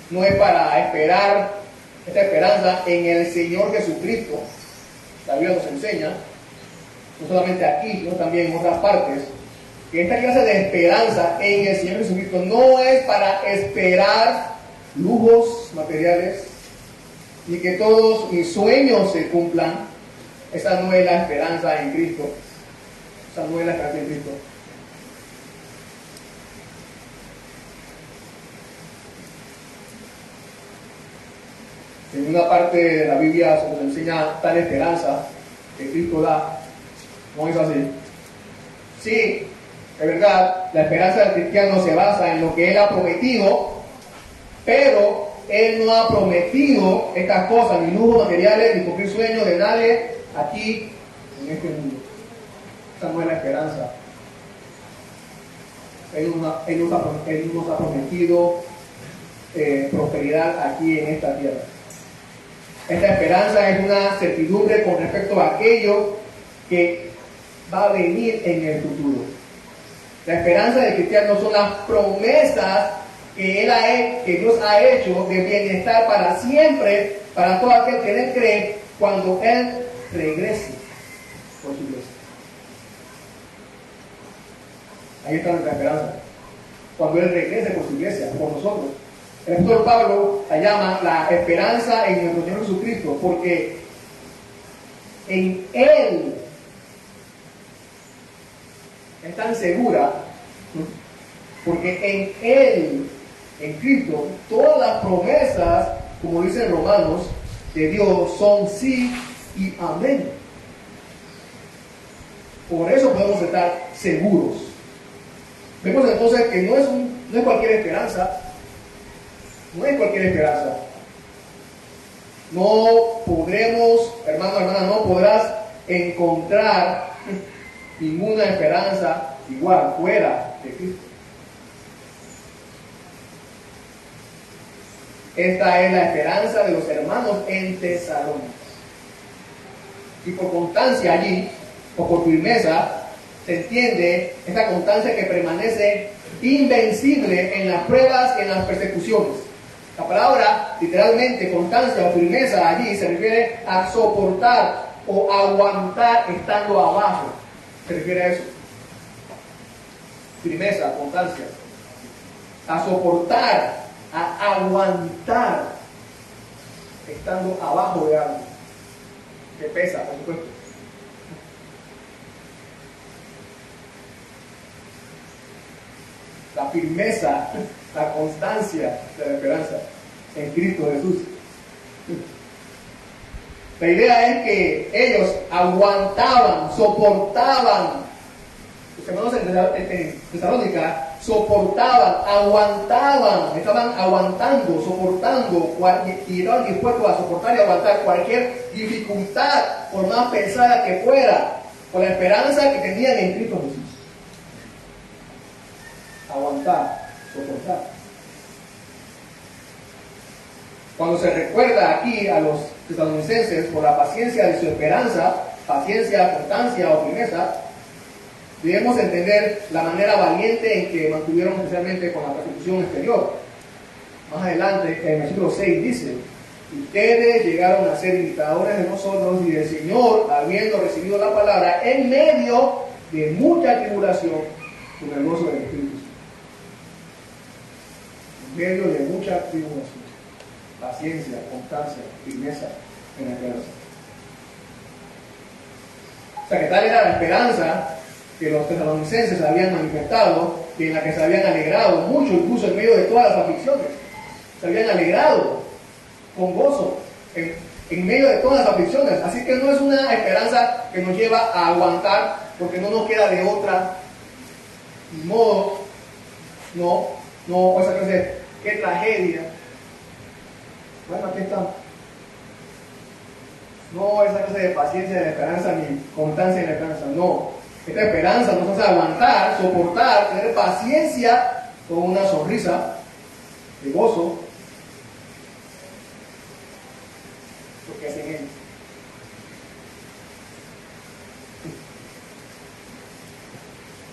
no es para esperar esta esperanza en el Señor Jesucristo. La Biblia nos enseña, no solamente aquí, sino también en otras partes, que esta clase de esperanza en el Señor Jesucristo no es para esperar lujos materiales y que todos mis sueños se cumplan. Esa no es la esperanza en Cristo. Esa no es la esperanza en Cristo. En una parte de la Biblia se nos enseña tal esperanza que Cristo da. No es así. Sí, es verdad, la esperanza del cristiano se basa en lo que Él ha prometido, pero Él no ha prometido estas cosas, ni lujos materiales, ni cumplir sueños de nadie aquí en este mundo. Esa no es la esperanza. Él nos ha prometido prosperidad aquí en esta tierra. Esta esperanza es una certidumbre con respecto a aquello que va a venir en el futuro. La esperanza del cristiano son las promesas que Dios ha hecho de bienestar para siempre, para todo aquel que en Él cree, cuando Él regrese por su iglesia. Ahí está nuestra esperanza. Cuando Él regrese por su iglesia, por nosotros. El apóstol Pablo la llama la esperanza en nuestro Señor Jesucristo, porque en Él, es tan segura Porque en Él, en Cristo, todas las promesas, como dice Romanos, de Dios son sí y amén. Por eso podemos estar seguros. Vemos entonces que no es cualquier esperanza. No es cualquier esperanza. No podremos, hermano, hermana, no podrás encontrar ninguna esperanza igual fuera de Cristo. Esta es la esperanza de los hermanos en Tesalónica. Y por constancia allí, o por firmeza, se entiende esta constancia que permanece invencible en las pruebas y en las persecuciones. La palabra, literalmente, constancia o firmeza allí se refiere a soportar o aguantar estando abajo. Se refiere a eso. Firmeza, constancia. A soportar, a aguantar estando abajo de algo. Que pesa, por supuesto. La firmeza, la constancia de la esperanza en Cristo Jesús. La idea es que ellos aguantaban, soportaban. Los hermanos en Tesalónica soportaban, aguantaban, estaban aguantando, soportando y estaban dispuestos a soportar y aguantar cualquier dificultad, por más pesada que fuera, por la esperanza que tenían en Cristo Jesús. Aguantar, soportar. Cuando se recuerda aquí a los tesalonicenses por la paciencia de su esperanza, paciencia, constancia o firmeza, debemos entender la manera valiente en que mantuvieron especialmente con la persecución exterior. Más adelante, en el versículo 6 dice: ustedes llegaron a ser imitadores de nosotros y del Señor, habiendo recibido la palabra en medio de mucha tribulación, con el gozo del Espíritu. En medio de mucha tribulación, paciencia, constancia, firmeza en la esperanza. O sea, que tal era la esperanza que los tesalonicenses habían manifestado, y en la que se habían alegrado mucho, incluso en medio de todas las aflicciones. Se habían alegrado con gozo en medio de todas las aflicciones. Así que no es una esperanza que nos lleva a aguantar porque no nos queda de otra. Ni modo, no, esa clase de qué tragedia. Bueno, aquí estamos. No esa clase de paciencia de la esperanza ni constancia en la esperanza, no. Esta esperanza nos hace aguantar, soportar, tener paciencia con una sonrisa de gozo, porque es en Él.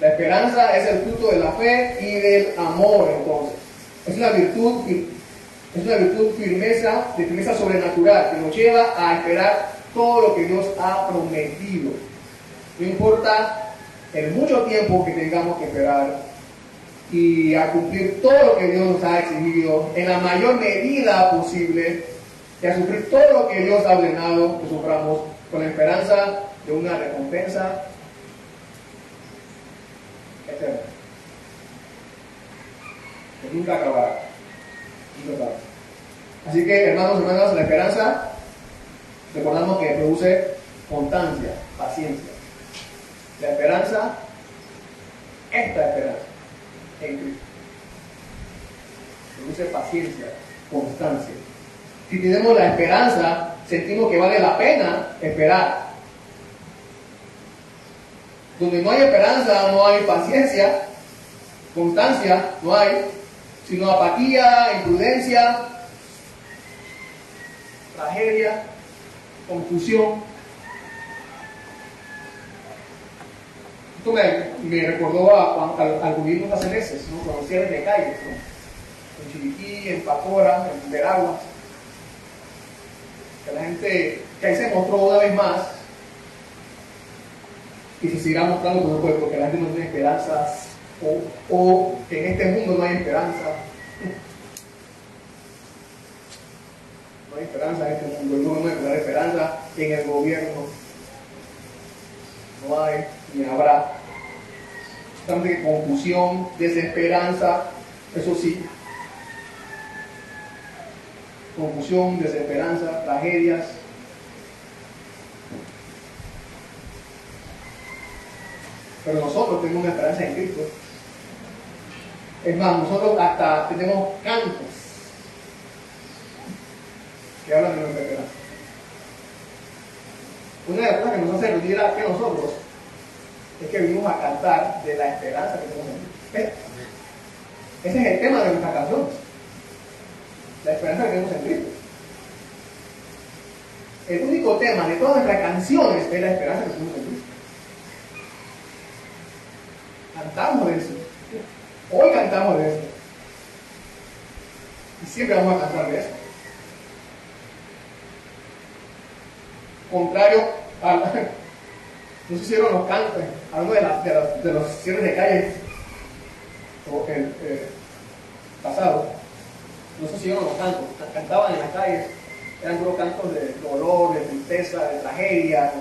La esperanza es el fruto de la fe y del amor, entonces. Es una virtud de firmeza sobrenatural que nos lleva a esperar todo lo que Dios ha prometido. No importa el mucho tiempo que tengamos que esperar, y a cumplir todo lo que Dios nos ha exigido en la mayor medida posible, y a sufrir todo lo que Dios ha ordenado que suframos, con la esperanza de una recompensa eterna, que nunca acabará. Así que, hermanos y hermanas, la esperanza, recordamos que produce constancia, paciencia. La esperanza, esta esperanza en Cristo, produce paciencia, constancia. Si tenemos la esperanza, sentimos que vale la pena esperar. Donde no hay esperanza, no hay paciencia, constancia, no hay, sino apatía, imprudencia, tragedia, confusión. Esto me recordó al gobierno de las veces, ¿no? Con los cierres de calles, ¿no? En Chiriquí, en Pacora, en Veraguas. Que la gente, que ahí se mostró una vez más, y se seguirá mostrando con el pueblo, que la gente no tiene esperanzas, o que en este mundo no hay esperanza. No hay esperanza en este mundo, el mundo no hay esperanza en el gobierno. No hay, ni habrá. justamente confusión, desesperanza, eso sí. Confusión, desesperanza, tragedias. Pero nosotros tenemos una esperanza en Cristo. Es más, nosotros hasta tenemos cantos que hablan de nuestra esperanza. Una de las cosas que nos hace reunir aquí a nosotros es que vinimos a cantar de la esperanza que tenemos en Cristo. Ese es el tema de nuestras canciones. La esperanza que tenemos en Cristo. El único tema de todas nuestras canciones es la esperanza que tenemos en Cristo. Cantamos de eso. Hoy cantamos de eso. Y siempre vamos a cantar de eso. Contrario a no se hicieron los cantos, hablando de los cierres de calle o el pasado, no se hicieron los cantos, cantaban en las calles, eran puros cantos de dolor, de tristeza, de tragedia,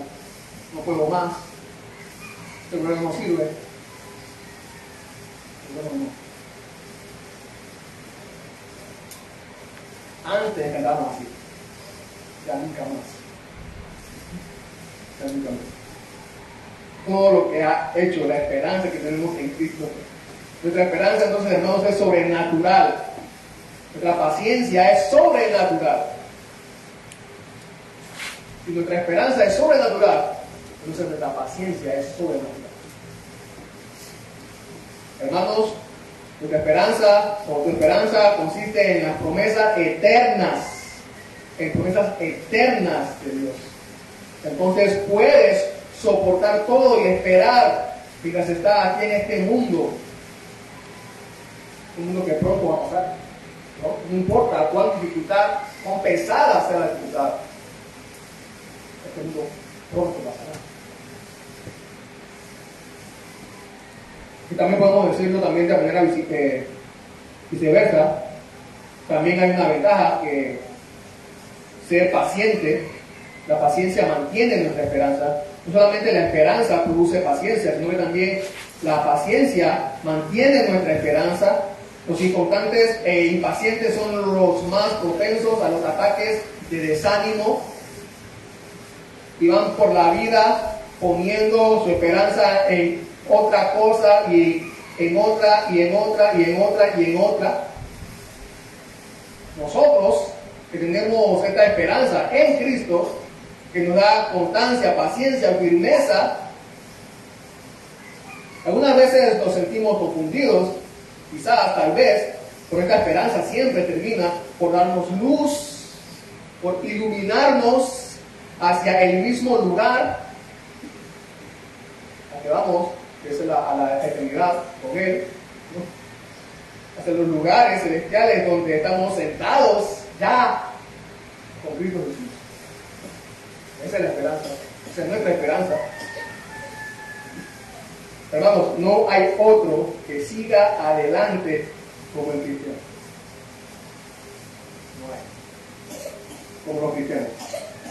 no puedo más, seguro no sirve. Antes cantábamos así, ya nunca más. Ya nunca más. Todo lo que ha hecho, la esperanza que tenemos en Cristo. Nuestra esperanza, entonces, hermanos, es sobrenatural. Nuestra paciencia es sobrenatural. Si nuestra esperanza es sobrenatural, entonces nuestra paciencia es sobrenatural. Hermanos, nuestra esperanza o tu esperanza consiste en las promesas eternas, en promesas eternas de Dios. Entonces puedes soportar todo y esperar mientras estás aquí en este mundo, un mundo que pronto va a pasar. No importa cuán dificultad, cuán pesada sea la dificultad, este mundo pronto pasará. Y también podemos decirlo también de manera viceversa. También hay una ventaja que ser paciente, la paciencia mantiene nuestra esperanza. No solamente la esperanza produce paciencia, sino que también la paciencia mantiene nuestra esperanza. Los inconstantes e impacientes son los más propensos a los ataques de desánimo y van por la vida poniendo su esperanza en otra cosa y en otra y en otra y en otra y en otra. Nosotros que tenemos esta esperanza en Cristo, que nos da constancia, paciencia, firmeza, algunas veces nos sentimos confundidos, quizás, tal vez, pero esta esperanza siempre termina por darnos luz, por iluminarnos hacia el mismo lugar al que vamos, que es a la eternidad con Él, ¿no? Hacia los lugares celestiales donde estamos sentados ya con Cristo Jesús. Esa es la esperanza, esa es nuestra esperanza. Hermanos, no hay otro que siga adelante como el cristiano. No hay. Como los cristianos.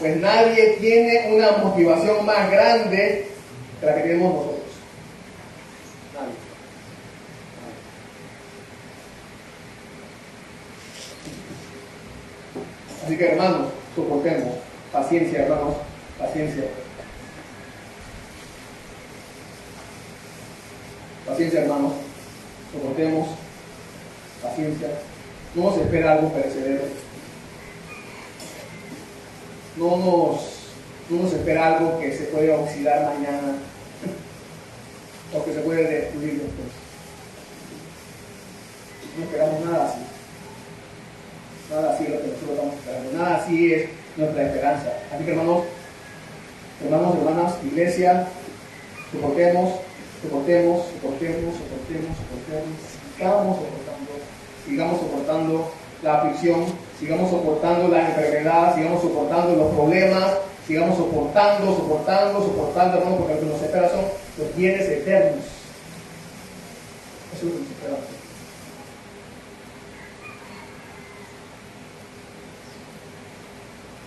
Pues nadie tiene una motivación más grande que la que tenemos nosotros. Nadie. Así que, hermanos, soportemos. Paciencia, hermanos, paciencia. Paciencia, hermanos, soportemos, paciencia. No nos espera algo perecedero. No nos espera algo que se puede oxidar mañana o que se puede destruir después. No esperamos nada así. Nada así es lo que nosotros estamos esperando. Nada así es nuestra esperanza. Así que, hermanos, hermanas, iglesia, soportemos, sigamos soportando la aflicción, sigamos soportando la enfermedad, sigamos soportando los problemas, sigamos soportando, hermanos, porque lo que nos espera son los bienes eternos. Eso es lo que nos espera.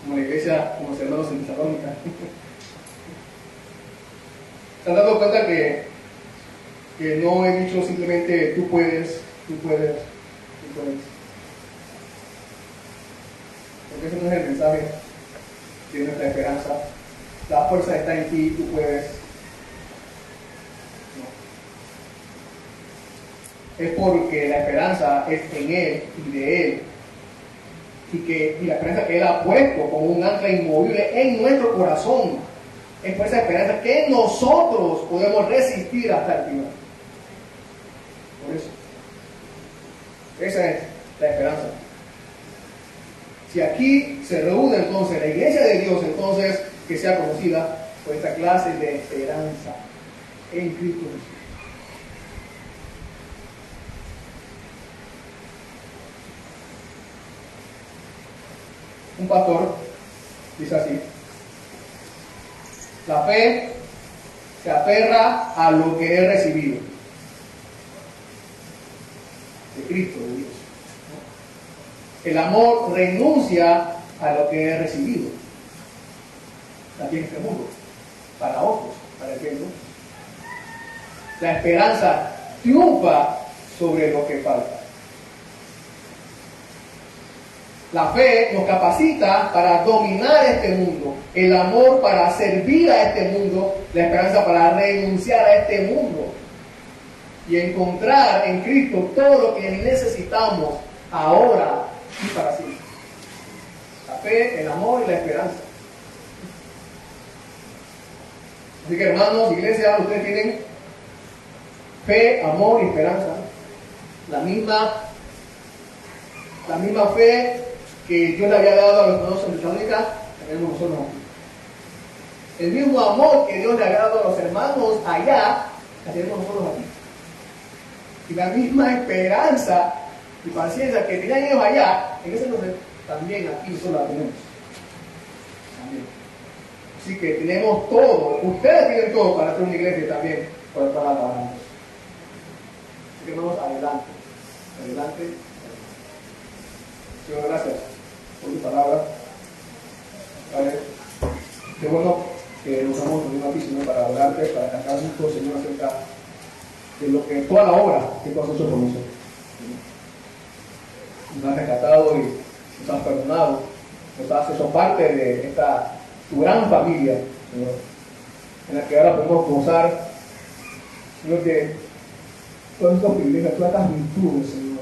Como la iglesia, como los hermanos en Tesalónica. ¿Se han dado cuenta que Que no he dicho simplemente tú puedes, tú puedes, tú puedes. Porque ese no es el mensaje de nuestra esperanza. La fuerza está en ti, tú puedes. No. Es porque la esperanza es en Él y de Él. Y la esperanza que Él ha puesto como un ancla inmovible en nuestro corazón. Es por esa esperanza que nosotros podemos resistir hasta el final. Por eso. Esa es la esperanza. Si aquí se reúne entonces la iglesia de Dios, entonces que sea conocida por esta clase de esperanza en Cristo Jesús. Un pastor dice así: la fe se aferra a lo que he recibido de Cristo, de Dios. El amor renuncia a lo que he recibido también en este mundo, para otros, para el mundo. La esperanza triunfa sobre lo que falta. La fe nos capacita para dominar este mundo, el amor para servir a este mundo, la esperanza para renunciar a este mundo y encontrar en Cristo todo lo que necesitamos ahora y para siempre. La fe, el amor y la esperanza. Así que, hermanos, iglesia, ustedes tienen fe, amor y esperanza. La misma fe que Dios le había dado a los hermanos en Tesalónica, tenemos nosotros aquí. El mismo amor que Dios le había dado a los hermanos allá, la tenemos nosotros aquí. Y la misma esperanza y paciencia que tenían ellos allá, en ese momento, también aquí nosotros la tenemos. También. Así que tenemos todo, ustedes tienen todo para hacer una iglesia también, para trabajar. Así que vamos adelante, adelante. Señor, gracias por tu palabra. Padre, qué bueno que nos hemos reunido aquí, Señor, para orarte, para cantar juntos, Señor, acerca de lo que toda la obra que tú has hecho por nosotros. Nos has rescatado y nos has perdonado, nos has hecho parte de esta tu gran familia, Señor, en la que ahora podemos gozar, Señor, de todos estos privilegios, todas estas virtudes, Señor,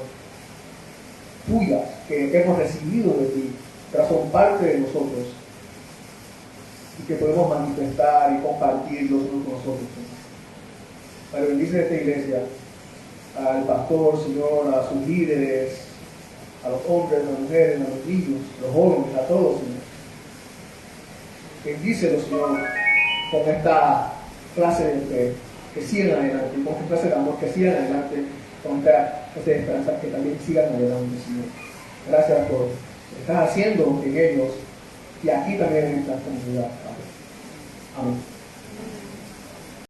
tuyas, que hemos recibido de ti, que son parte de nosotros y que podemos manifestar y compartir los unos con nosotros, Señor. Padre, bendice esta iglesia, al pastor, Señor, a sus líderes, a los hombres, a las mujeres, a los niños, a los jóvenes, a todos, Señor. Bendícelos, Señor, con esta clase de fe, que sigan adelante, con esta clase de amor, que sigan adelante, con esta clase de esperanza, que también sigan adelante, Señor. Gracias por lo que estás haciendo en ellos y aquí también en esta comunidad, Padre. Amén.